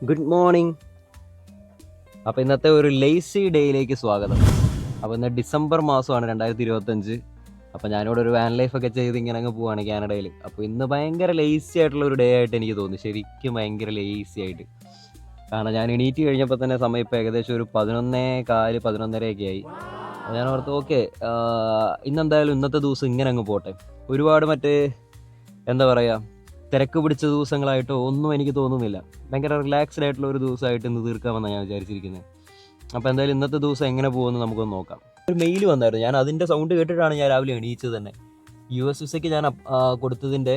Good morning. അപ്പോൾ ഇന്നത്തെ ഒരു ലേസി ഡേയിലേക്ക് സ്വാഗതം. അപ്പോൾ ഇന്ന് ഡിസംബർ മാസമാണ് 2025. അപ്പോൾ ഞാനിവിടെ ഒരു വാൻ ലൈഫൊക്കെ ചെയ്ത് ഇങ്ങനെ അങ്ങ് പോവാണ് കാനഡയിൽ. അപ്പോൾ ഇന്ന് ഭയങ്കര ലേസി ആയിട്ടുള്ള ഒരു ഡേ ആയിട്ട് എനിക്ക് തോന്നി, ശരിക്കും ഭയങ്കര ലേസി ആയിട്ട്. കാരണം ഞാൻ എണീറ്റ് കഴിഞ്ഞപ്പോൾ തന്നെ സമയം ഇപ്പോൾ ഏകദേശം ഒരു 11:15 11:30 ആയി. അപ്പോൾ ഞാൻ ഓർത്തു ഓക്കെ, ഇന്നെന്തായാലും ഇന്നത്തെ ദിവസം ഇങ്ങനെ അങ്ങ് പോട്ടെ. ഒരുപാട് എന്താ പറയുക, തിരക്ക് പിടിച്ച ദിവസങ്ങളായിട്ടോ ഒന്നും എനിക്ക് തോന്നുന്നില്ല. ഭയങ്കര റിലാക്സ്ഡ് ആയിട്ടുള്ള ഒരു ദിവസമായിട്ട് ഇന്ന് തീർക്കാമെന്നാണ് ഞാൻ വിചാരിച്ചിരിക്കുന്നത്. അപ്പോൾ എന്തായാലും ഇന്നത്തെ ദിവസം എങ്ങനെ പോകുമെന്ന് നമുക്കൊന്ന് നോക്കാം. ഒരു മെയിൽ വന്നായിരുന്നു, ഞാൻ അതിൻ്റെ സൗണ്ട് കേട്ടിട്ടാണ് ഞാൻ രാവിലെ എണീച്ചത് തന്നെ. US വിസയ്ക്ക് ഞാൻ കൊടുത്തതിൻ്റെ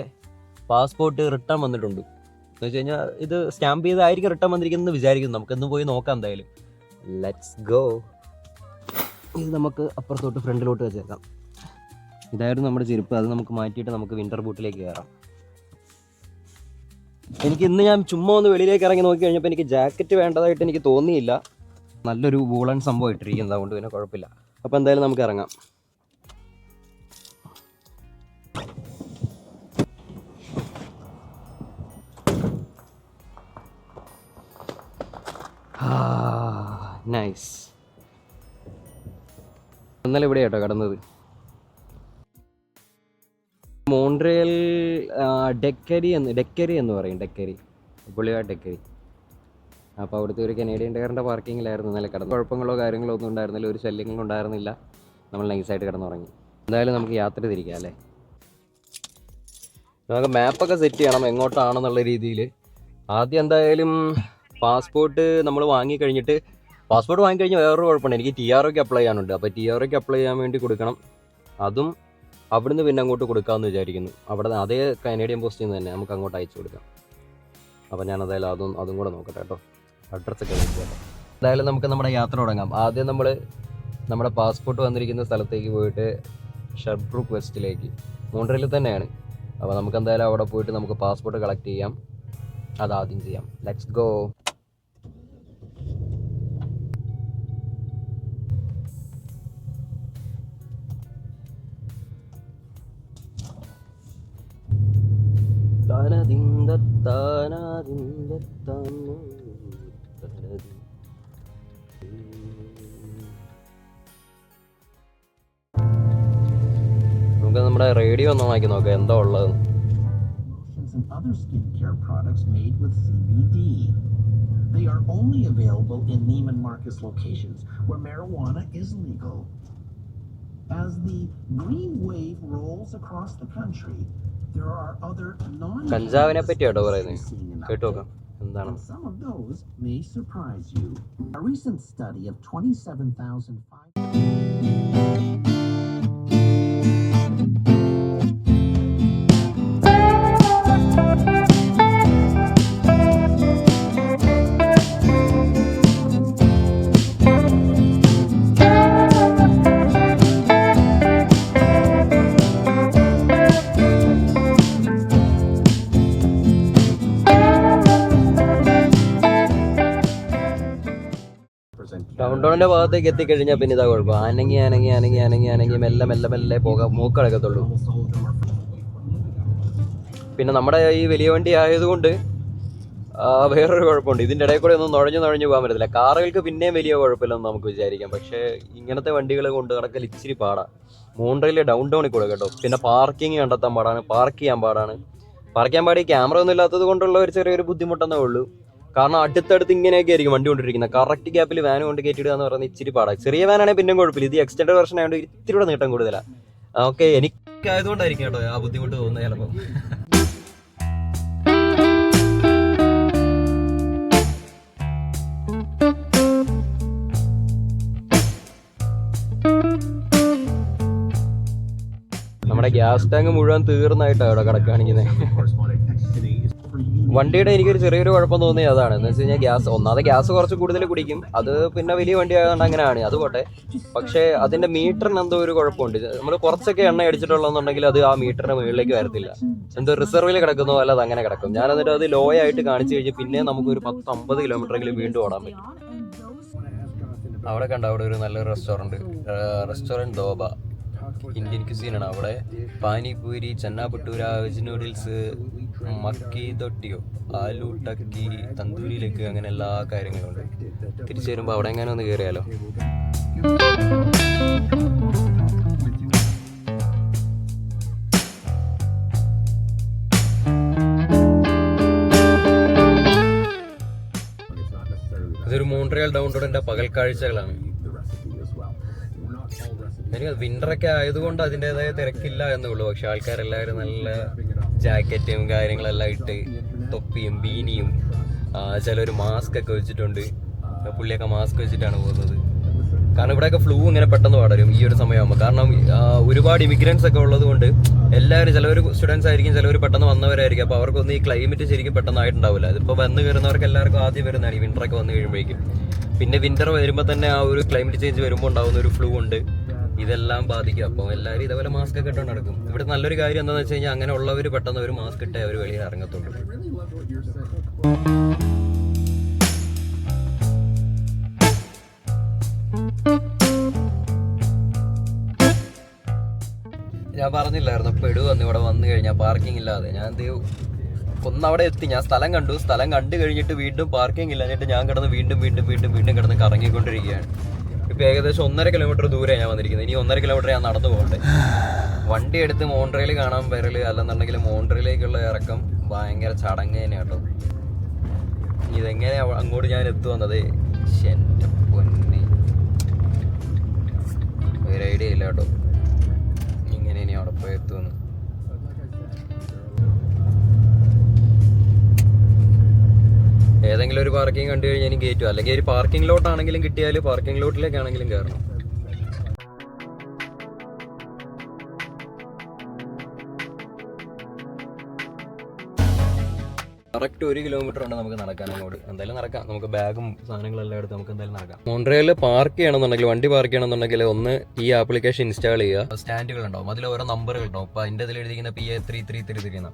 പാസ്പോർട്ട് റിട്ടേൺ വന്നിട്ടുണ്ട്. എന്ന് വെച്ച് കഴിഞ്ഞാൽ ഇത് സ്റ്റാമ്പ് ചെയ്തായിരിക്കും റിട്ടേൺ വന്നിരിക്കുന്നത് വിചാരിക്കുന്നു. നമുക്കൊന്ന് പോയി നോക്കാം എന്തായാലും. Let's go. ഇത് നമുക്ക് അപ്പുറത്തോട്ട് ഫ്രണ്ടിലോട്ട് വെച്ചേക്കാം. ഇതായിരുന്നു നമ്മുടെ ചെരുപ്പ്, അത് നമുക്ക് മാറ്റിയിട്ട് നമുക്ക് വിൻ്റർ ബൂട്ടിലേക്ക് കയറാം. എനിക്ക് ഇന്ന് ഞാൻ ചുമ്മാ ഒന്ന് വെളിയിലേക്ക് ഇറങ്ങി നോക്കി കഴിഞ്ഞപ്പോൾ എനിക്ക് ജാക്കറ്റ് വേണ്ടതായിട്ട് എനിക്ക് തോന്നിയില്ല. നല്ലൊരു വൂളൻ സംഭവം ഇട്ടിരിക്കുന്നത്, അതുകൊണ്ട് പിന്നെ കുഴപ്പമില്ല. അപ്പോൾ എന്തായാലും നമുക്ക് ഇറങ്ങാം. നൈസ്. ഇന്നലെ ഇവിടെ കേട്ടോ കടന്നത്. മോൺട്രിയൽ ഡെക്കരി എന്ന് പറയും. പുള്ളിവാട് ഡെക്കരി. അപ്പോൾ അവിടുത്തെ ഒരു കനേഡിയൻ ടയറിൻ്റെ പാർക്കിങ്ങിലായിരുന്നു ഇന്നലെ കിടന്നു. കുഴപ്പങ്ങളോ കാര്യങ്ങളോ ഒന്നും ഉണ്ടായിരുന്നില്ല, ഒരു ശല്യങ്ങളും ഉണ്ടായിരുന്നില്ല. നമ്മൾ നൈസായിട്ട് കിടന്നുറങ്ങി. എന്തായാലും നമുക്ക് യാത്ര തിരിക്കാം അല്ലേ. നമുക്ക് മാപ്പൊക്കെ സെറ്റ് ചെയ്യണം എങ്ങോട്ടാണെന്നുള്ള രീതിയിൽ. ആദ്യം എന്തായാലും പാസ്പോർട്ട് നമ്മൾ വാങ്ങിക്കഴിഞ്ഞിട്ട്, പാസ്പോർട്ട് വാങ്ങിക്കഴിഞ്ഞാൽ വേറൊരു കുഴപ്പമുണ്ട്, എനിക്ക് TROക്ക് അപ്ലൈ ചെയ്യാനുണ്ട്. അപ്പോൾ TROക്ക് അപ്ലൈ ചെയ്യാൻ വേണ്ടി കൊടുക്കണം. അതും അവിടുന്ന് പിന്നെ അങ്ങോട്ട് കൊടുക്കാമെന്ന് വിചാരിക്കുന്നു. അവിടെ അതേ കനേഡിയൻ പോസ്റ്റിൽ നിന്ന് തന്നെ നമുക്ക് അങ്ങോട്ട് അയച്ചു കൊടുക്കാം. അപ്പോൾ ഞാൻ എന്തായാലും അതും കൂടെ നോക്കട്ടെ കേട്ടോ, അഡ്രസ്സൊക്കെ നോക്കിയാലോ. എന്തായാലും നമുക്ക് നമ്മുടെ യാത്ര തുടങ്ങാം. ആദ്യം നമ്മൾ നമ്മുടെ പാസ്പോർട്ട് വന്നിരിക്കുന്ന സ്ഥലത്തേക്ക് പോയിട്ട് ഷെർബ്രൂക്ക് വെസ്റ്റിലേക്ക്, മോൺട്രിയലിൽ തന്നെയാണ്. അപ്പോൾ നമുക്ക് എന്തായാലും അവിടെ പോയിട്ട് നമുക്ക് പാസ്പോർട്ട് കളക്ട് ചെയ്യാം. അതാദ്യം ചെയ്യാം. Let's go. നമുക്ക് നമ്മുടെ റേഡിയോ ഒന്ന് നോക്കി നോക്കാം എന്താ ഉള്ളത്. And other skincare products made with CBD. They are only available in Neiman Marcus locations where marijuana is legal. As the green wave rolls across the country, there are other കഞ്ചാവിനെ പറ്റിയാട്ടോ പറയുന്നത്, കേട്ടു നോക്കാം എന്താണ്. and some of those may surprise you. A recent study of 27,500 down ടൗണിൻ്റെ ഭാഗത്തേക്ക് എത്തിക്കഴിഞ്ഞാൽ പിന്നെ ഇതാ കുഴപ്പം. അനങ്ങി മെല്ലെ പോകാം, മൂക്കടക്കത്തുള്ളൂ. പിന്നെ നമ്മുടെ ഈ വലിയ വണ്ടി ആയതുകൊണ്ട് വേറൊരു കുഴപ്പമുണ്ട്, ഇതിൻ്റെ ഇടയിൽ കൂടെ ഒന്നും നുഴഞ്ഞു പോകാൻ പറ്റത്തില്ല. കാറുകൾക്ക് പിന്നെയും വലിയ കുഴപ്പമില്ലെന്ന് നമുക്ക് വിചാരിക്കാം, പക്ഷേ ഇങ്ങനത്തെ വണ്ടികൾ കൊണ്ട് നടക്കൽ ഇച്ചിരി പാടാണ്. മോൺട്രിയലിലെ ഡൗൺ ടൗണിൽ കൂടെ കേട്ടോ. പിന്നെ പാർക്കിംഗ് കണ്ടെത്താൻ പാടാണ്, പാർക്ക് ചെയ്യാൻ പാടി. ക്യാമറ ഒന്നും ഇല്ലാത്തത് കൊണ്ടുള്ള ഒരു ചെറിയൊരു ബുദ്ധിമുട്ടെന്നേ ഉള്ളൂ. കാരണം അടുത്തടുത്ത് ഇങ്ങനെയൊക്കെ ആയിരിക്കും വണ്ടി കൊണ്ടിരിക്കുന്നത്. കറക്റ്റ് ഗ്യാപ്പിൽ വാൻ കൊണ്ട് കയറ്റിയിടുക എന്ന് പറയുന്നത് ഇച്ചിരി പാടാണ്. ചെറിയ വാനാണെങ്കിൽ പിന്നെയും കുഴപ്പമില്ല, ഇത് എക്സ്റ്റൻഡ് വെർഷൻ ആയതുകൊണ്ട് ഇത്തിരി കൂടെ നീട്ടം കൂടുതലാണ്. ഓക്കെ, എനിക്കായതുകൊണ്ടായിരിക്കും കേട്ടോ ആ ബുദ്ധിമുട്ട് തോന്നുന്നത് ചിലപ്പോൾ. നമ്മുടെ ഗ്യാസ് ടാങ്ക് മുഴുവൻ തീർന്നായിട്ടാണ് അവിടെ കിടക്കാണിക്കുന്നത്. വണ്ടിയുടെ എനിക്കൊരു ചെറിയൊരു കുഴപ്പം തോന്നിയത് അതാണ്. എന്ന് വെച്ച് കഴിഞ്ഞാൽ ഒന്നാമത്തെ ഗ്യാസ് കുറച്ച് കൂടുതൽ കുടിക്കും. അത് പിന്നെ വലിയ വണ്ടി ആയതുകൊണ്ട് അങ്ങനെയാണ്, അത് പോട്ടെ. പക്ഷേ അതിൻ്റെ മീറ്ററിന് എന്തോ ഒരു കുഴപ്പമുണ്ട്. നമ്മൾ കുറച്ചൊക്കെ എണ്ണ അടിച്ചിട്ടുള്ളതെന്നുണ്ടെങ്കിൽ അത് ആ മീറ്ററിന് മുകളിലേക്ക് വരത്തില്ല, എന്തോ റിസർവിൽ കിടക്കുന്നോ അല്ലാതെ അങ്ങനെ കിടക്കും. ഞാൻ എന്നിട്ട് അത് ലോ ആയിട്ട് കാണിച്ചു കഴിഞ്ഞ് പിന്നെ നമുക്കൊരു 10-50 കിലോമീറ്ററെങ്കിലും വീണ്ടും ഓടാൻ പറ്റും. അവിടെ കണ്ട അവിടെ ഒരു നല്ലൊരു റെസ്റ്റോറൻറ്റ് ദോബ, ഇന്ത്യൻ ക്യുസീനാണ്. അവിടെ പാനിപൂരി, ചന്ന ഭട്ടൂര, വെജ് നൂഡിൽസ്, മക്കി തൊട്ടിയോ ആലു ടക്കി തന്തൂരിയിലേക്ക് അങ്ങനെ എല്ലാ കാര്യങ്ങളും ഉണ്ട്. തിരിച്ചു വരുമ്പോൾ അവിടെ എങ്ങനെ ഒന്ന് കയറിയാലോ. ഇതൊരു മോൺട്രിയൽ ഡൗൺ റോഡിന്റെ പകൽ കാഴ്ചകളാണ്. എനിക്ക് വിന്ററൊക്കെ ആയതുകൊണ്ട് അതിൻ്റെതായ തിരക്കില്ല എന്നുള്ളൂ. പക്ഷെ ആൾക്കാരെല്ലാവരും നല്ല ജാക്കറ്റും കാര്യങ്ങളെല്ലാം ഇട്ട് തൊപ്പിയും ബീനിയും ചിലർ മാസ്ക് ഒക്കെ വെച്ചിട്ടുണ്ട്. പുള്ളിയൊക്കെ മാസ്ക് വെച്ചിട്ടാണ് പോകുന്നത്. കാരണം ഇവിടെയൊക്കെ ഫ്ലൂ ഇങ്ങനെ പെട്ടെന്ന് പടരും ഈ ഒരു സമയമാകുമ്പോൾ. കാരണം ഒരുപാട് ഇമിഗ്രൻസ് ഒക്കെ ഉള്ളത് കൊണ്ട് എല്ലാവരും, ചിലവർ സ്റ്റുഡൻസ് ആയിരിക്കും, ചിലവർ പെട്ടെന്ന് വന്നവരായിരിക്കും. അപ്പോൾ അവർക്കൊന്നും ഈ ക്ലൈമറ്റ് ശരിക്കും പെട്ടെന്നായിട്ടുണ്ടാവില്ല. ഇതിപ്പോൾ വന്ന് കയറുന്നവർക്ക് എല്ലാവർക്കും ആദ്യം വരുന്നതാണ് ഈ വിന്ററൊക്കെ വന്നു കഴിയുമ്പോഴേക്കും. പിന്നെ വിന്റർ വരുമ്പോൾ തന്നെ ആ ഒരു ക്ലൈമറ്റ് ചേഞ്ച് വരുമ്പോൾ ഉണ്ടാകുന്ന ഒരു ഫ്ലൂ ഉണ്ട്, ഇതെല്ലാം ബാധിക്കും. അപ്പോൾ എല്ലാവരും ഇതേപോലെ മാസ്ക് ഒക്കെ ഇട്ടുകൊണ്ട് നടക്കും. ഇവിടെ നല്ലൊരു കാര്യം എന്താണെന്ന് വെച്ച് കഴിഞ്ഞാൽ അങ്ങനെ ഉള്ളവർ പെട്ടെന്ന് ഒരു മാസ്ക് ഇട്ടേ അവർ വെളിയിൽ ഇറങ്ങത്തുള്ളൂ. ഞാൻ പറഞ്ഞില്ലായിരുന്നു പെടുവന്ന് ഇവിടെ വന്നു കഴിഞ്ഞാൽ പാർക്കിംഗ് ഇല്ലാതെ. ഞാൻ എന്ത് ഒന്നവിടെ എത്തി, ഞാൻ സ്ഥലം കണ്ടു. സ്ഥലം കണ്ടു കഴിഞ്ഞിട്ട് വീണ്ടും പാർക്കിംഗ് ഇല്ലാഞ്ഞിട്ട് ഞാൻ കിടന്ന് വീണ്ടും കിടന്ന് കറങ്ങിക്കൊണ്ടിരിക്കുകയാണ്. ഇപ്പം ഏകദേശം 1.5 കിലോമീറ്റർ ദൂരെ ഞാൻ വന്നിരിക്കുന്നത്. ഇനി 1.5 കിലോമീറ്റർ ഞാൻ നടന്നു പോകണ്ടേ. വണ്ടി എടുത്ത് മോൺട്രിയൽ കാണാൻ വരല്, അല്ലെന്നുണ്ടെങ്കിൽ മോൺട്രിയലിലേക്കുള്ള ഇറക്കം ഭയങ്കര ചടങ്ങ് തന്നെയാണ് കേട്ടോ. ഇതെങ്ങനെ അങ്ങോട്ട് ഞാൻ എത്തുവന്നത് എൻ്റെ പൊന്നി ഒരു ഐഡിയ ഇല്ല കേട്ടോ. ഇങ്ങനെ ഇനി അവിടെ പോയി എത്തുമെന്ന്. ഏതെങ്കിലും ഒരു പാർക്കിംഗ് കണ്ടു കഴിഞ്ഞാൽ എനിക്ക് കയറ്റും. അല്ലെങ്കിൽ ഒരു പാർക്കിംഗ് ലോട്ടാണെങ്കിലും കിട്ടിയാൽ പാർക്കിംഗ് ലോട്ടിലേക്കാണെങ്കിലും കയറണം. കറക്റ്റ് 1 കിലോമീറ്റർ ഉണ്ട് നമുക്ക് നടക്കാൻ അങ്ങോട്ട്. എന്തായാലും നടക്കാം. നമുക്ക് ബാഗും സാധനങ്ങളെല്ലാം എടുത്ത് നമുക്ക് എന്തായാലും നടക്കാം. മോൺട്രിയലിൽ പാർക്ക് ചെയ്യണമെന്നുണ്ടെങ്കിൽ, വണ്ടി പാർക്ക് ചെയ്യണമെന്നുണ്ടെങ്കിൽ ഒന്ന് ഈ ആപ്ലിക്കേഷൻ ഇൻസ്റ്റാൾ ചെയ്യുക. സ്റ്റാൻഡുകൾ ഉണ്ടാവും, അതിൽ ഓരോ നമ്പറുകൾ ഉണ്ടാവും. അപ്പോൾ അതിൻ്റെ ഇതിൽ എഴുതിക്കുന്ന PA3333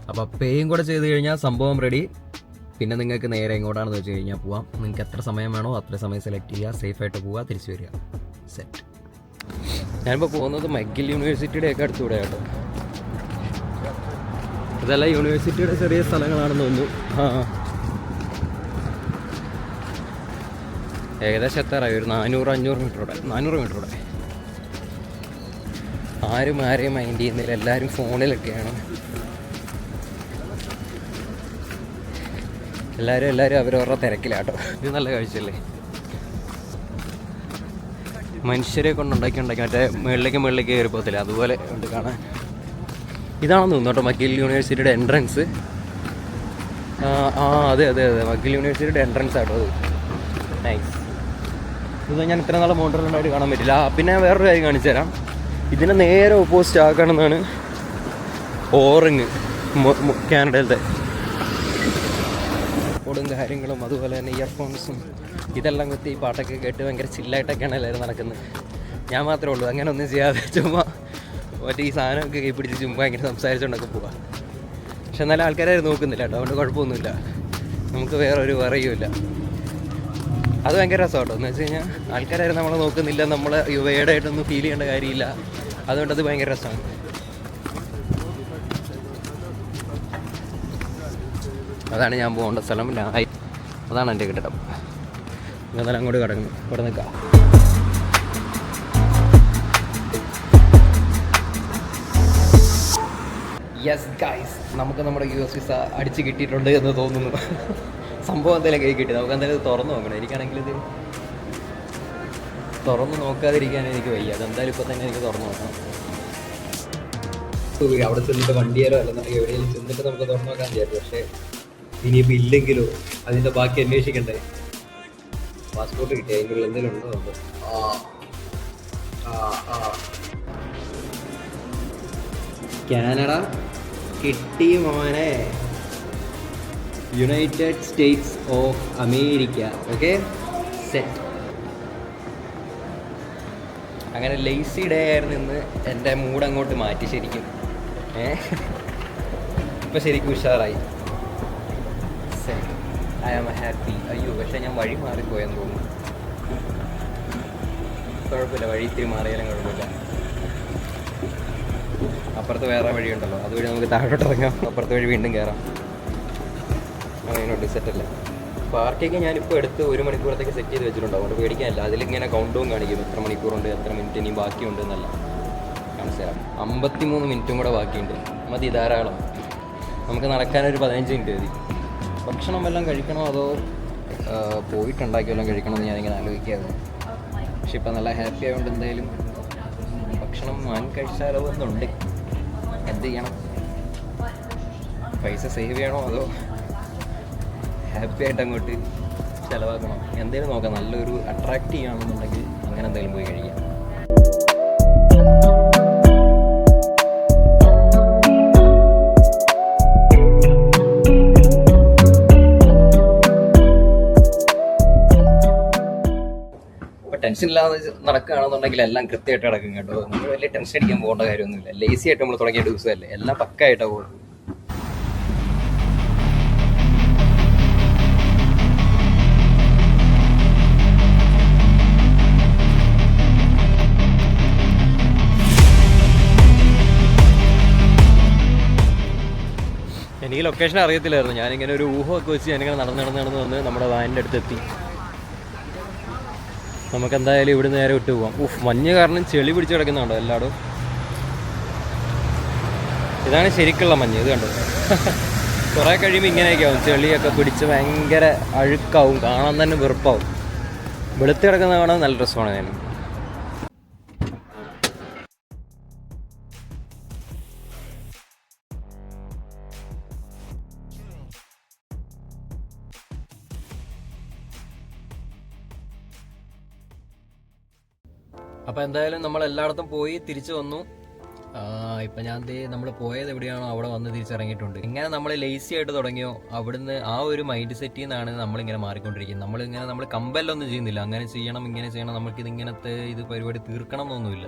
അപ്പോൾ പേയും കൂടെ ചെയ്ത് കഴിഞ്ഞാൽ സംഭവം റെഡി. പിന്നെ നിങ്ങൾക്ക് നേരെ എങ്ങോട്ടാണെന്ന് വെച്ച് കഴിഞ്ഞാൽ പോവാം. നിങ്ങൾക്ക് എത്ര സമയം വേണോ അത്ര സമയം സെലക്ട് ചെയ്യുക, സേഫായിട്ട് പോവുക, തിരിച്ചു വരിക. സെറ്റ്. ഞാനിപ്പോൾ പോകുന്നത് മൈക്കിൾ യൂണിവേഴ്സിറ്റിയുടെ ഒക്കെ അടുത്തൂടെ കേട്ടോ. ഇതെല്ലാം യൂണിവേഴ്സിറ്റിയുടെ ചെറിയ സ്ഥലങ്ങളാണെന്ന് തോന്നുന്നു. ഏകദേശം എത്താറായി, ഒരു 400-500 മീറ്ററോടെ, 400 മീറ്ററോടെ. ആരും ആരെയും മൈൻഡ് ചെയ്യുന്നില്ല, എല്ലാവരും ഫോണിലൊക്കെയാണ്. എല്ലാവരും അവരവരുടെ തിരക്കിലാട്ടോ. ഇത് നല്ല കാഴ്ചയല്ലേ. മനുഷ്യരെ കൊണ്ടുണ്ടാക്കി മറ്റേ മുകളിലേക്ക് കയറി പോകത്തില്ല, അതുപോലെ ഉണ്ട് കാണാൻ. ഇതാണെന്ന് തോന്നുന്നു കേട്ടോ മക്കിൽ യൂണിവേഴ്സിറ്റിയുടെ എൻട്രൻസ്. അതെ മക്കിൽ യൂണിവേഴ്സിറ്റിയുടെ എൻട്രൻസ് ആട്ടോ അത്. നൈസ്. ഇത് ഞാൻ ഇത്ര നാളെ മോട്ടറിലുണ്ടായിട്ട് കാണാൻ പറ്റില്ല. പിന്നെ വേറൊരു കാര്യം കാണിച്ചു തരാം. ഇതിനെ നേരെ ഓപ്പോസിറ്റ് ആക്കണമെന്നാണ് ഓറിങ്, കാനഡയിലത്തെ ഓടും കാര്യങ്ങളും അതുപോലെ തന്നെ ഇയർഫോൺസും ഇതെല്ലാം കുത്തി ഈ പാട്ടൊക്കെ കേട്ട് ഭയങ്കര ചില്ലായിട്ടൊക്കെയാണ് എല്ലാവരും നടക്കുന്നത്. ഞാൻ മാത്രമേ ഉള്ളൂ അങ്ങനെ ഒന്നും ചെയ്യാതെ ചുമ്മാ മറ്റേ ഈ സാധനമൊക്കെ കൈ പിടിച്ച് ചുമ്മാ ഇങ്ങനെ സംസാരിച്ചുകൊണ്ടൊക്കെ പോവാം. പക്ഷെ എന്നാലും ആൾക്കാരെ നോക്കുന്നില്ല കേട്ടോ, അതുകൊണ്ട് കുഴപ്പമൊന്നുമില്ല. നമുക്ക് വേറൊരു പറയുമില്ല. അത് ഭയങ്കര രസമാണ് കേട്ടോ. എന്ന് വെച്ച് കഴിഞ്ഞാൽ ആൾക്കാരും നമ്മളെ നോക്കുന്നില്ല, നമ്മളെ യുവയുടെയായിട്ടൊന്നും ഫീൽ ചെയ്യേണ്ട കാര്യമില്ല. അതുകൊണ്ടത് ഭയങ്കര രസമാണ്. അതാണ് ഞാൻ പോകേണ്ട സ്ഥലം. അതാണ് എൻ്റെ കെട്ടിടം. എന്നാലും അങ്ങോട്ട് കിടക്കുന്നു. ഇവിടെ നിൽക്കാം. യെസ് ഗൈസ്, നമുക്ക് നമ്മുടെ US വിസ അടിച്ച് കിട്ടിയിട്ടുണ്ട് എന്ന് തോന്നുന്നു. സംഭവം എന്തായാലും കൈ കിട്ടി. നമുക്ക് എന്തായാലും ഇത് തുറന്നു നോക്കണം. എനിക്കാണെങ്കിൽ ഇത് തുറന്ന് നോക്കാതിരിക്കാൻ എനിക്ക് വയ്യ. അതെന്തായാലും ഇപ്പോൾ തന്നെ എനിക്ക് തുറന്നു നോക്കണം. അവിടെ ചെന്നിട്ട് വണ്ടിയാലോ അല്ലെന്നുണ്ടെങ്കിൽ എവിടെയെങ്കിലും ചെന്നിട്ട് നമുക്ക് തുറന്നു നോക്കാൻ വിചാരിച്ചു. പക്ഷേ ഇനിയിപ്പോൾ ഇല്ലെങ്കിലോ അതിൻ്റെ ബാക്കി അന്വേഷിക്കണ്ടേ. പാസ്പോർട്ട് കിട്ടി, അതിൻ്റെ ഉള്ളിൽ എന്തെങ്കിലും ഉണ്ടോ നമുക്ക്. കാനഡ കിട്ടി മോനെ. United States of America. Okay set. അങ്ങനെ ലേസി ഡേ ആയിരുന്നു ഇന്ന്. എൻ്റെ മൂഡ് അങ്ങോട്ട് മാറ്റി ശരിക്കും. ഇപ്പം ശരിക്കും ഉഷാറായി. സെറ്റ്. I am happy. അയ്യോ പക്ഷേ ഞാൻ വഴി മാറിപ്പോയെന്ന് തോന്നുന്നു. കുഴപ്പമില്ല, വഴി ഇത്തിരി മാറിയാലും കുഴപ്പമില്ല. അപ്പുറത്ത് വേറെ വഴിയുണ്ടല്ലോ, അതുവഴി നമുക്ക് താഴോട്ട് ഇറങ്ങാം, അപ്പുറത്തെ വഴി വീണ്ടും കയറാം. അങ്ങനെയുണ്ട്, സെറ്റല്ലേ. പാർക്കിങ് ഞാനിപ്പോൾ എടുത്ത് 1 മണിക്കൂറത്തേക്ക് സെറ്റ് ചെയ്ത് വെച്ചിട്ടുണ്ട്, അതുകൊണ്ട് പേടിക്കാനില്ല. അതിലിങ്ങനെ കൗണ്ട് ഡൗൺ കാണിക്കും, എത്ര മണിക്കൂറുണ്ട്, എത്ര മിനിറ്റ് ഇനി ബാക്കിയുണ്ട് എന്നല്ല കാണിച്ചു തരാം. 53 മിനിറ്റും കൂടെ ബാക്കിയുണ്ട്, മതി, ധാരാളം. നമുക്ക് നടക്കാനൊരു 15 മിനിറ്റ് മതി. ഭക്ഷണം എല്ലാം കഴിക്കണോ അതോ പോയിട്ടുണ്ടാക്കി വല്ലതും കഴിക്കണമെന്ന് ഞാനിങ്ങനെ ആലോചിക്കായിരുന്നു. പക്ഷെ ഇപ്പം നല്ല ഹാപ്പി ആയതുകൊണ്ട് എന്തായാലും ഭക്ഷണം കഴിച്ചാലോ എന്നുണ്ട്. എന്ത് ചെയ്യണം, പൈസ സേവ് ചെയ്യണോ അതോ ഹാപ്പി ആയിട്ട് അങ്ങോട്ട് ചിലവാക്കണം, എന്തെങ്കിലും നോക്കാം. നല്ലൊരു അട്രാക്റ്റ് ചെയ്യുകയാണെന്നുണ്ടെങ്കിൽ അങ്ങനെ എന്തെങ്കിലും പോയി കഴിക്കാം. ടെൻഷൻ ഇല്ലാതെ നടക്കുകയാണെന്നുണ്ടെങ്കിൽ എല്ലാം കൃത്യമായിട്ട് നടക്കും കേട്ടോ. നമ്മൾ വലിയ ടെൻഷൻ അടിക്കാൻ പോകേണ്ട കാര്യമൊന്നുമില്ല. ലേസി ആയിട്ട് നമ്മൾ തുടങ്ങിയ ദിവസമല്ലേ, എല്ലാം പക്കായിട്ടാണ് പോകും. എനിക്ക് ലൊക്കേഷൻ അറിയത്തില്ലായിരുന്നു. ഞാനിങ്ങനെ ഒരു ഊഹമൊക്കെ വെച്ച് ഞാനിങ്ങനെ നടന്ന് വന്ന് നമ്മുടെ വാനിൻ്റെ അടുത്തെത്തി. നമുക്ക് എന്തായാലും ഇവിടെ നേരെ വിട്ടു പോകാം. മഞ്ഞ് കാരണം ചെളി പിടിച്ച് കിടക്കുന്നുണ്ടോ എല്ലായിടും. ഇതാണ് ശരിക്കുള്ള മഞ്ഞ്, ഇത് കണ്ടോ. കുറേ കഴിയുമ്പോൾ ഇങ്ങനെയൊക്കെ ആവും, ചെളിയൊക്കെ പിടിച്ച് ഭയങ്കര അഴുക്കാവും, കാണാൻ തന്നെ വെറുപ്പാവും. വെളുത്ത് കിടക്കുന്ന കാണാൻ നല്ല രസമാണ്. ഞാൻ അപ്പോൾ എന്തായാലും നമ്മൾ എല്ലായിടത്തും പോയി തിരിച്ചു വന്നു. ഇപ്പം ഞാൻ നമ്മൾ പോയത് എവിടെയാണോ അവിടെ വന്ന് തിരിച്ചിറങ്ങിയിട്ടുണ്ട്. ഇങ്ങനെ നമ്മൾ ലേസി ആയിട്ട് തുടങ്ങിയോ അവിടുന്ന് ആ ഒരു മൈൻഡ് സെറ്റിൽ നിന്നാണ് നമ്മളിങ്ങനെ മാറിക്കൊണ്ടിരിക്കുന്നത്. നമ്മൾ കമ്പല്ലൊന്നും ചെയ്യുന്നില്ല, അങ്ങനെ ചെയ്യണം ഇങ്ങനെ ചെയ്യണം, നമുക്കിത് ഇങ്ങനത്തെ ഇത് പരിപാടി തീർക്കണം എന്നൊന്നുമില്ല.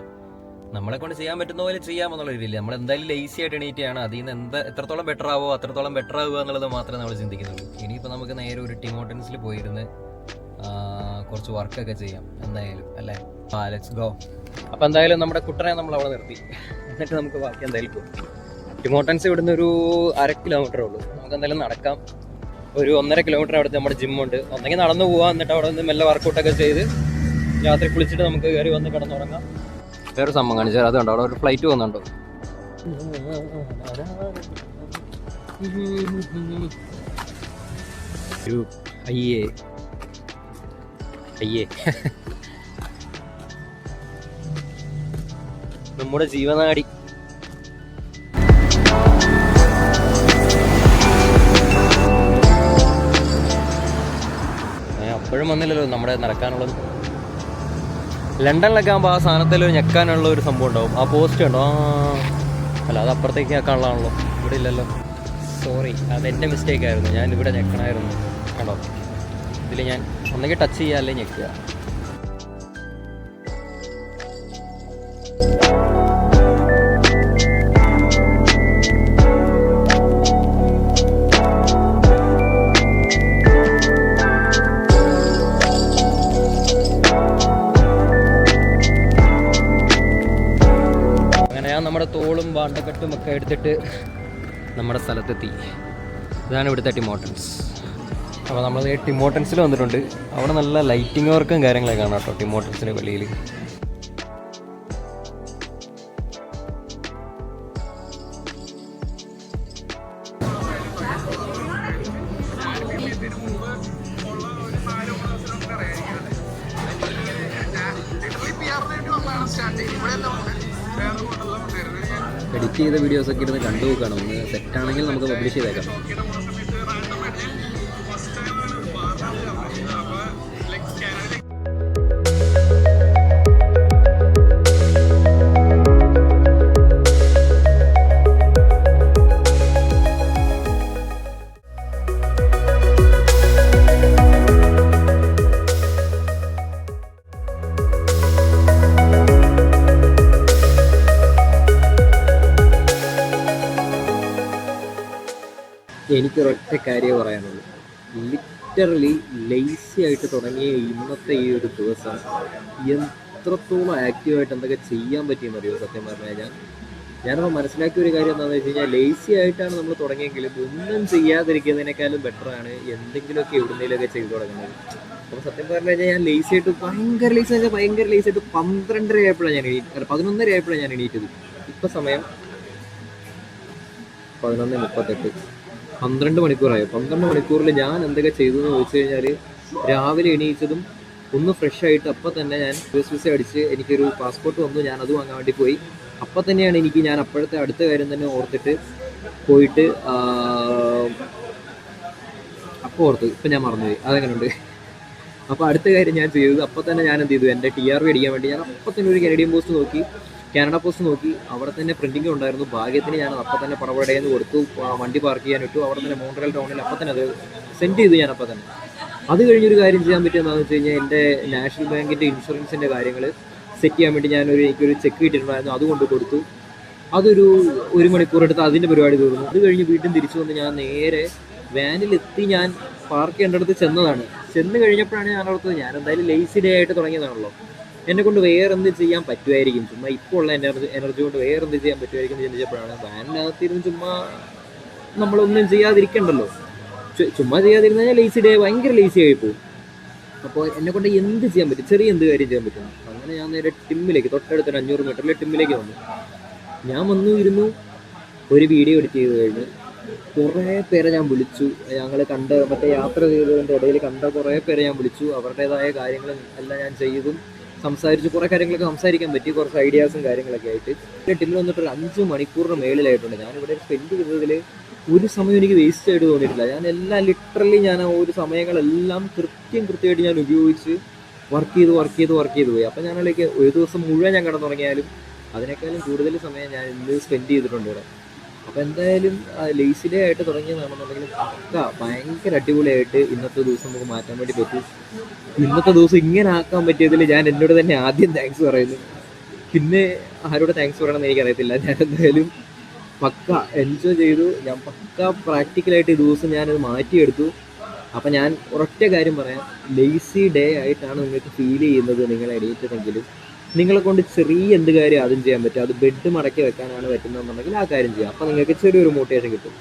നമ്മളെ കൊണ്ട് ചെയ്യാൻ പറ്റുന്ന പോലെ ചെയ്യാമെന്നുള്ള രീതിയില്ല. നമ്മൾ എന്തായാലും ലേസി ആയിട്ട് എണീറ്റാണ്, അതിൽ നിന്ന് എത്രത്തോളം ബെറ്റർ ആവോ അത്രത്തോളം ബെറ്റർ ആവുക എന്നുള്ളത് മാത്രമേ നമ്മൾ ചിന്തിക്കുന്നുള്ളൂ. ഇനിയിപ്പോൾ നമുക്ക് നേരെ ഒരു ടിമോട്ടൻസിൽ പോയിരുന്ന് കുറച്ച് വർക്കൊക്കെ ചെയ്യാം എന്തായാലും, അല്ലേ? Let's go. അപ്പോൾ എന്തായാലും നമ്മുടെ കുട്ടനെ നമ്മൾ അവിടെ നിർത്തി, എന്നിട്ട് നമുക്ക് ബാക്കി എന്തായാലും പോകും. ടിമോട്ടൻസ് ഇവിടുന്ന് ഒരു 1/2 കിലോമീറ്ററേ ഉള്ളൂ. നമുക്ക് എന്തായാലും നടക്കാം. ഒരു 1.5 കിലോമീറ്റർ അടുത്ത് നമ്മുടെ ജിമ്മുണ്ട്. ഒന്നെങ്കിൽ നടന്നു പോവാം, എന്നിട്ട് അവിടെ നിന്ന് മെല്ലെ വർക്കൗട്ടൊക്കെ ചെയ്ത് രാത്രി കുളിച്ചിട്ട് നമുക്ക് കയറി വന്ന് കിടന്നുറങ്ങാം. വേറെ സംഭവം കാണിച്ചാൽ അത് കണ്ടോ, അവിടെ ഒരു ഫ്ലൈറ്റ് പോകുന്നുണ്ടോ. അയ്യേ നമ്മുടെ ജീവനാടി. അപ്പോഴും വന്നില്ലല്ലോ നമ്മുടെ നടക്കാനുള്ളത്. ലണ്ടനിലൊക്കെ ആകുമ്പോൾ ആ സാധനത്തിൽ ഞെക്കാനുള്ള ഒരു സംഭവം ഉണ്ടാവും, ആ പോസ്റ്റ് ഉണ്ടോ. അല്ല, അത് അപ്പുറത്തേക്ക് ഞെക്കാനുള്ളതാണല്ലോ, ഇവിടെ ഇല്ലല്ലോ. സോറി, അതെൻ്റെ മിസ്റ്റേക്ക് ആയിരുന്നു. ഞാൻ ഇവിടെ ഞെക്കണമായിരുന്നു. കണ്ടോ, ഇതിൽ ഞാൻ ഒന്നെങ്കിൽ ടച്ച് ചെയ്യുക അല്ലെങ്കിൽ ഞെക്കുക. അങ്ങനെ ഞാൻ നമ്മുടെ തോളും വാണ്ടക്കെട്ടും ഒക്കെ എടുത്തിട്ട് നമ്മുടെ സ്ഥലത്തെത്തി. ഇതാണ് ഇവിടുത്തെ ടിമോട്ടൻസ്. അപ്പോൾ നമ്മൾ ടിമോട്ടൻസിൽ വന്നിട്ടുണ്ട്. അവിടെ നല്ല ലൈറ്റിംഗ് വർക്കും കാര്യങ്ങളൊക്കെ കാണാം കേട്ടോ ടിമോട്ടൻസിൻ്റെ വെളിയിൽ. എഡിറ്റ് ചെയ്ത വീഡിയോസൊക്കെ ഇരുന്ന് കണ്ടു നോക്കണം, ഒന്ന് സെറ്റാണെങ്കിൽ നമുക്ക് പബ്ലിഷ് ചെയ്തേക്കാം. എനിക്കൊരൊറ്റ കാര്യമേ പറയാനുള്ളൂ. ലിറ്ററലി ലേസി ആയിട്ട് തുടങ്ങിയ ഇന്നത്തെ ഈ ഒരു ദിവസം എത്രത്തോളം ആക്റ്റീവായിട്ട് എന്തൊക്കെ ചെയ്യാൻ പറ്റിയെന്നറിയോ. സത്യം പറഞ്ഞു കഴിഞ്ഞാൽ ഞാനപ്പോൾ മനസ്സിലാക്കിയ ഒരു കാര്യം എന്താണെന്ന് വെച്ച് കഴിഞ്ഞാൽ, ലേസി ആയിട്ടാണ് നമ്മൾ തുടങ്ങിയെങ്കിലും ഒന്നും ചെയ്യാതിരിക്കുന്നതിനേക്കാളും ബെറ്ററാണ് എന്തെങ്കിലുമൊക്കെ എവിടുന്നേലൊക്കെ ചെയ്തു തുടങ്ങുന്നത്. അപ്പോൾ സത്യം പറഞ്ഞു കഴിഞ്ഞാൽ ഞാൻ ലേസി ആയിട്ട് ഭയങ്കര ലേസി ആയിട്ട് 12:30 ആയപ്പോഴാണ് ഞാൻ 11:30 ആയപ്പോഴാണ് ഞാൻ എണീറ്റത്. ഇപ്പം സമയം 11:38, 12 മണിക്കൂറായി. 12 മണിക്കൂറിൽ ഞാൻ എന്തൊക്കെ ചെയ്തു എന്ന് ചോദിച്ചു കഴിഞ്ഞാൽ, രാവിലെ എണീച്ചതും ഒന്ന് ഫ്രഷ് ആയിട്ട് അപ്പം തന്നെ ഞാൻ US വിസ അടിച്ച് എനിക്കൊരു പാസ്പോർട്ട് വന്നു, ഞാൻ അത് വാങ്ങാൻ വേണ്ടി പോയി. അപ്പം തന്നെയാണ് ഞാൻ അപ്പോഴത്തെ അടുത്ത കാര്യം തന്നെ ഓർത്തിട്ട് പോയിട്ട് അപ്പോൾ ഓർത്തു, ഇപ്പം ഞാൻ മറന്നുപോയി, അതെങ്ങനെയുണ്ട്. അപ്പോൾ അടുത്ത കാര്യം ഞാൻ ചെയ്തത്, അപ്പം തന്നെ ഞാൻ എന്ത് ചെയ്തു, എൻ്റെ TRV അടിക്കാൻ വേണ്ടി ഞാൻ അപ്പം തന്നെ ഒരു കാനഡ പോസ്റ്റ് നോക്കി. അവിടെ തന്നെ പ്രിൻറ്റിങ് ഉണ്ടായിരുന്നു. ഭാഗ്യത്തിന് ഞാൻ അപ്പം തന്നെ പടപടയെന്ന് കൊടുത്തു, വണ്ടി പാർക്ക് ചെയ്യാൻ ഇട്ടു. അവിടെ തന്നെ മോൺട്രിയൽ ടൗണിൽ അപ്പം തന്നെ അത് സെൻഡ് ചെയ്തു ഞാൻ അപ്പം തന്നെ. അത് കഴിഞ്ഞൊരു കാര്യം ചെയ്യാൻ പറ്റിയെന്താണെന്ന് വെച്ച് കഴിഞ്ഞാൽ, എൻ്റെ നാഷണൽ ബാങ്കിൻ്റെ ഇൻഷുറൻസിൻ്റെ കാര്യങ്ങൾ സെറ്റ് ചെയ്യാൻ വേണ്ടി എനിക്കൊരു ചെക്ക് കിട്ടിയിട്ടുണ്ടായിരുന്നു, അതുകൊണ്ട് കൊടുത്തു. അതൊരു 1 മണിക്കൂർ എടുത്ത് അതിൻ്റെ പരിപാടി തീർന്നു. അത് കഴിഞ്ഞ് വീണ്ടും തിരിച്ചു വന്ന് ഞാൻ നേരെ വാനിലെത്തി ഞാൻ പാർക്ക് ചെയ്യേണ്ടടുത്ത് ചെന്ന് കഴിഞ്ഞപ്പോഴാണ് ഞാൻ ഓർത്തത്, ഞാൻ എന്തായാലും ലേസി ഡേ ആയിട്ട് തുടങ്ങിയതാണല്ലോ, എന്നെ കൊണ്ട് വേറെ എന്ത് ചെയ്യാൻ പറ്റുമായിരിക്കും, ചുമ്മാ ഇപ്പോൾ ഉള്ള എനർജി കൊണ്ട് വേറെ എന്ത് ചെയ്യാൻ പറ്റുമായിരിക്കും എന്ന് ചിന്തിച്ചപ്പോഴാണ്, വാനിനകത്തിരുന്ന് ചുമ്മാ നമ്മളൊന്നും ചെയ്യാതിരിക്കണ്ടല്ലോ, ചുമ്മാ ചെയ്യാതിരുന്നു കഴിഞ്ഞാൽ ലേസി ഡേ ഭയങ്കര ലേസി ആയി പോകും. അപ്പോൾ എന്നെ കൊണ്ട് എന്ത് ചെയ്യാൻ പറ്റും, ചെറിയ എന്ത് കാര്യം ചെയ്യാൻ പറ്റും. അങ്ങനെ ഞാൻ നേരെ ടിമ്മിലേക്ക്, തൊട്ടടുത്തൊരു 500 മീറ്ററിലെ ടിമ്മിലേക്ക് വന്നു. ഞാൻ ഇരുന്നു ഒരു വീഡിയോ എഡിറ്റ് ചെയ്ത് കഴിഞ്ഞ് കുറേ പേരെ ഞാൻ വിളിച്ചു. ഞങ്ങൾ മറ്റേ യാത്ര ചെയ്തതിൻ്റെ ഇടയിൽ കണ്ട കുറേ പേരെ ഞാൻ വിളിച്ചു. അവരുടേതായ കാര്യങ്ങളും എല്ലാം ഞാൻ ചെയ്തും സംസാരിച്ചു. കുറേ കാര്യങ്ങളൊക്കെ സംസാരിക്കാൻ പറ്റി, കുറച്ച് ഐഡിയാസും കാര്യങ്ങളൊക്കെ ആയിട്ട്. ടിമ്മിൽ വന്നിട്ടൊരു 5 മണിക്കൂറിന് മേളിലായിട്ടുണ്ട്. ഞാനിവിടെ സ്പെൻഡ് ചെയ്തതിൽ ഒരു സമയം എനിക്ക് വേസ്റ്റ് ആയിട്ട് തോന്നിയിട്ടില്ല. ഞാൻ ലിറ്ററലി ഞാൻ ഒരു സമയങ്ങളെല്ലാം കൃത്യമായിട്ട് ഞാൻ ഉപയോഗിച്ച് വർക്ക് ചെയ്ത് പോയി. അപ്പം ഞാനിലേക്ക് ഒരു ദിവസം മുഴുവൻ ഞാൻ കിടന്നുറങ്ങിയാലും അതിനേക്കാളും കൂടുതൽ സമയം ഞാൻ ഇന്ന് സ്പെൻഡ് ചെയ്തിട്ടുണ്ട് ഇവിടെ. അപ്പോൾ എന്തായാലും ലേസി ഡേ ആയിട്ട് തുടങ്ങിയതാണെന്നുണ്ടെങ്കിൽ ഭയങ്കര അടിപൊളിയായിട്ട് ഇന്നത്തെ ദിവസം നമുക്ക് മാറ്റാൻ വേണ്ടി പറ്റും. ഇന്നത്തെ ദിവസം ഇങ്ങനെ ആക്കാൻ പറ്റിയതിൽ ഞാൻ എന്നോട് തന്നെ ആദ്യം താങ്ക്സ് പറയുന്നു. പിന്നെ ആരോട് താങ്ക്സ് പറയണമെന്ന് എനിക്കറിയത്തില്ല. ഞാൻ എന്തായാലും എൻജോയ് ചെയ്തു. ഞാൻ പ്രാക്ടിക്കലായിട്ട് ഈ ദിവസം ഞാനത് മാറ്റിയെടുത്തു. അപ്പം ഞാൻ ഒരൊറ്റ കാര്യം പറയാം, ലേസി ഡേ ആയിട്ടാണ് നിങ്ങൾക്ക് ഫീൽ ചെയ്യുന്നത് നിങ്ങൾ എണീറ്റതെങ്കിലും നിങ്ങളെ കൊണ്ട് ചെറിയ എന്ത് കാര്യം ആദ്യം ചെയ്യാൻ പറ്റും, അത് ബെഡ് മടക്കി വെക്കാനാണ് പറ്റുന്നതെന്നുണ്ടെങ്കിൽ ആ കാര്യം ചെയ്യാം. അപ്പോൾ നിങ്ങൾക്ക് ചെറിയൊരു മോട്ടിവേഷൻ കിട്ടും.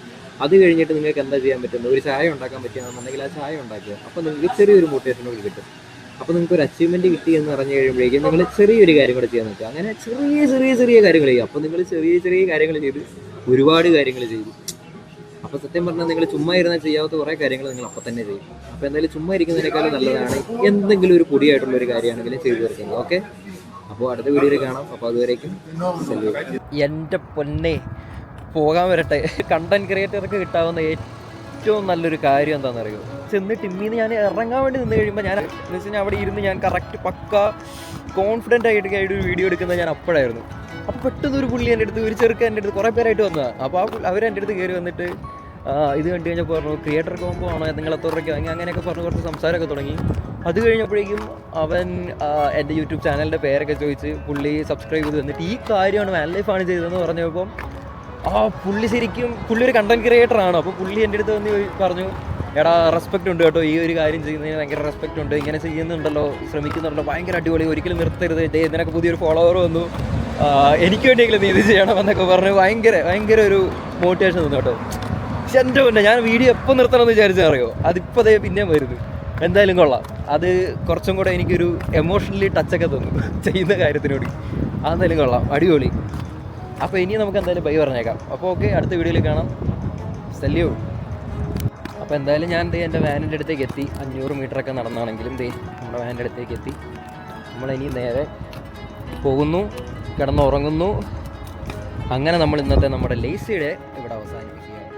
അത് കഴിഞ്ഞിട്ട് നിങ്ങൾക്ക് എന്താ ചെയ്യാൻ പറ്റുന്നത്, ഒരു ചായ ഉണ്ടാക്കാൻ പറ്റുകയാണെന്നുണ്ടെങ്കിൽ ആ ചായ ഉണ്ടാക്കുക. അപ്പോൾ നിങ്ങൾക്ക് ചെറിയൊരു മോട്ടിവേഷൻ കൂടി കിട്ടും. അപ്പോൾ നിങ്ങൾക്ക് ഒരു അച്ചീവ്മെൻറ്റ് കിട്ടി എന്ന് പറഞ്ഞു കഴിയുമ്പോഴേക്കും നിങ്ങൾ ചെറിയൊരു കാര്യം കൂടെ ചെയ്യാൻ പറ്റുക. അങ്ങനെ ചെറിയ കാര്യങ്ങൾ ചെയ്യുക. അപ്പോൾ നിങ്ങൾ ചെറിയ കാര്യങ്ങൾ ചെയ്ത് ഒരുപാട് കാര്യങ്ങൾ ചെയ്തു. അപ്പോൾ സത്യം പറഞ്ഞാൽ നിങ്ങൾ ചുമ്മാ ഇരുന്നാൽ ചെയ്യാത്ത കുറേ കാര്യങ്ങൾ നിങ്ങൾ അപ്പം തന്നെ ചെയ്യും. അപ്പോൾ എന്തായാലും ചുമ്മാ ഇരിക്കുന്നതിനേക്കാളും നല്ലതാണ് എന്തെങ്കിലും ഒരു പൊടിയായിട്ടുള്ള ഒരു കാര്യമാണെങ്കിലും ചെയ്തു തീർക്കുന്നത്. ഓക്കെ, അപ്പോൾ അടുത്ത വീഡിയോയിൽ കാണാം. അപ്പോൾ അതുവരേക്കും എൻ്റെ പൊന്നെ പോകാൻ വരട്ടെ. കണ്ടന്റ് ക്രിയേറ്റർക്ക് കിട്ടാവുന്ന ഏറ്റവും നല്ലൊരു കാര്യം എന്താണെന്ന് അറിയുമോ, ചെന്ന് ടിമ്മിന്ന് ഞാൻ ഇറങ്ങാൻ വേണ്ടി നിന്ന് കഴിയുമ്പോൾ ഞാൻ എന്ന് വെച്ച് കഴിഞ്ഞാൽ അവിടെ ഇരുന്ന് ഞാൻ കറക്റ്റ് കോൺഫിഡൻ്റ് ആയിട്ട് ഒരു വീഡിയോ എടുക്കുന്നത് ഞാൻ അപ്പോഴായിരുന്നു. അപ്പോൾ പെട്ടെന്ന് ഒരു പുള്ളി എൻ്റെ അടുത്ത്, ഒരു ചെറുക്കൻ എൻ്റെ അടുത്ത്, കുറേ പേരായിട്ട് വന്നതാണ്. അപ്പോൾ അവരെൻ്റെ അടുത്ത് കയറി വന്നിട്ട് ഇത് കണ്ടു കഴിഞ്ഞാൽ പറഞ്ഞു, ക്രിയേറ്റർ കോമ്പോ ആണോ, നിങ്ങൾ എത്ര രൂപയ്ക്ക് വാങ്ങി, അങ്ങനെയൊക്കെ പറഞ്ഞ് കുറച്ച് സംസാരമൊക്കെ തുടങ്ങി. അത് കഴിഞ്ഞപ്പോഴേക്കും അവൻ എൻ്റെ യൂട്യൂബ് ചാനലിൻ്റെ പേരൊക്കെ ചോദിച്ച് പുള്ളി സബ്സ്ക്രൈബ് ചെയ്ത് തന്നിട്ട് ഈ കാര്യമാണ് വാൻ ലൈഫാണ് ചെയ്തതെന്ന് പറഞ്ഞപ്പം പുള്ളി ഒരു കണ്ടന്റ് ക്രിയേറ്ററാണ്. അപ്പോൾ പുള്ളി എൻ്റെ അടുത്ത് വന്ന് പറഞ്ഞു, എടാ റെസ്പെക്റ്റ് ഉണ്ട് കേട്ടോ, ഈ ഒരു കാര്യം ചെയ്യുന്നതിന് ഭയങ്കര റെസ്പെക്റ്റ് ഉണ്ട്, ഇങ്ങനെ ചെയ്യുന്നുണ്ടല്ലോ, ശ്രമിക്കുന്നുണ്ടല്ലോ, ഭയങ്കര അടിപൊളി, ഒരിക്കലും നിർത്തരുത്, ഇതിനൊക്കെ പുതിയൊരു ഫോളോവർ വന്നു, എനിക്ക് വേണ്ടിയെങ്കിലും നീ ഇത് ചെയ്യണമെന്നൊക്കെ പറഞ്ഞ് ഭയങ്കര ഒരു മോട്ടിവേഷൻ തന്നു കേട്ടോ. പക്ഷെ എൻ്റെ മുന്നേ ഞാൻ വീഡിയോ എപ്പോൾ നിർത്തണമെന്ന് വിചാരിച്ചറിയോ, അതിപ്പോൾ അതേ പിന്നെയും വരുന്നു. എന്തായാലും കൊള്ളാം, അത് കുറച്ചും കൂടെ എനിക്കൊരു എമോഷണലി ടച്ചൊക്കെ തന്നു ചെയ്യുന്ന കാര്യത്തിനോട്. അതെന്തായാലും കൊള്ളാം, അടിപൊളി. അപ്പോൾ ഇനി നമുക്ക് എന്തായാലും ബൈ പറഞ്ഞേക്കാം. അപ്പോൾ ഓക്കെ, അടുത്ത വീഡിയോയിൽ കാണാം. സല്യൂട്ട്. അപ്പോൾ എന്തായാലും ഞാൻ എൻ്റെ വാനിൻ്റെ അടുത്തേക്ക് എത്തി. 500 മീറ്ററൊക്കെ നടന്നാണെങ്കിലും നമ്മുടെ വാനിൻ്റെ അടുത്തേക്ക് എത്തി. നമ്മളിനി നേരെ പോകുന്നു, കിടന്നുറങ്ങുന്നു. അങ്ങനെ നമ്മൾ ഇന്നത്തെ നമ്മുടെ ലേസി ഡേ ഇവിടെ അവസാനിപ്പിക്കുകയാണ്.